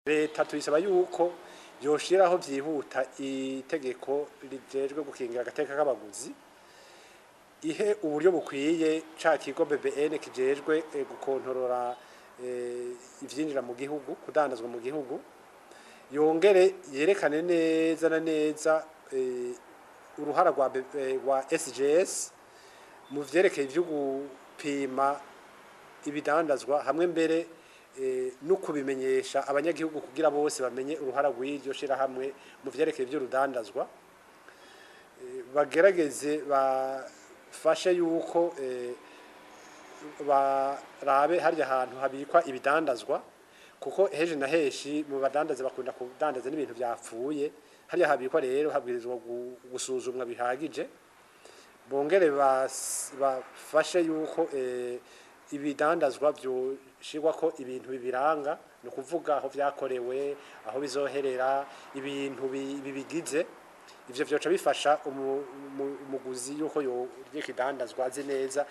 leta tuyisaba yuko yoshiraho vyihuta itegeko rijejwe gukingira agateka k'abaguzi ihe uburyo bukwiye ca kigo BBN kijejwe gukontorora ivyinjira mu gihugu kudandazwa mu gihugu yongere yerekane neza na neza uruhara rwa SGS mu vyerekeye ivyo gupima ibidandazwa hamwe mbere no kubimenyesha abanyagihugu kugira bose bamenye uruhara rw'iryo shira hamwe mu vyerekeye ivyo rudandazwa bagerageze bafashe yuko barabe harya ahantu habikwa ibidandazwa kuko heje na heshi mu badandaza bakunda kudandaza n'ibintu byapfuye harya habikwa rero habwirizwa gusuzumwa bihagije bongere bafashe yuko ibidandazwa byoshirwa ko ibintu bibiranga no kuvuga aho vyakorewe aho bizoherera ibintu bibigize ivyo vyoca bifasha umuguzi yuko yikidandazwa azi neza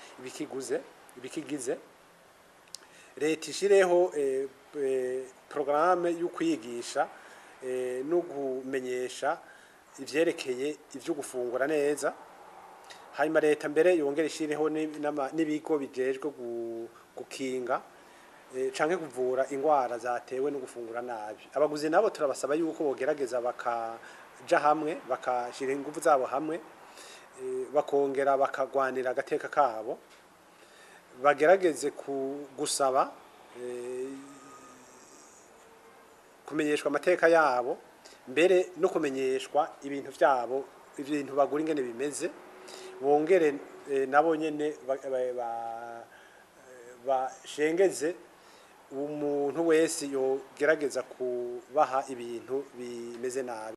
ibikigize leta ishireho programme yo kwigisha no kumenyesha ivyerekeye ivyo gufungura neza hanyuma leta mbere yongera ishireho n'ibigo bijejwe gukinga canke kuvura ingwara zatewe no gufungura nabi abaguzi nabo turabasaba yuko bogerageza bakaja hamwe bakashira ingufu zabo hamwe bakongera bakagwanira agateka kabo bagerageze gusaba kumenyeshwa amateka yabo mbere no kumenyeshwa ibintu vyabo ibintu bagura ingene bimeze bongere nabo nyene bashengeze umuntu wese yogerageza kubaha ibintu bimeze nabi.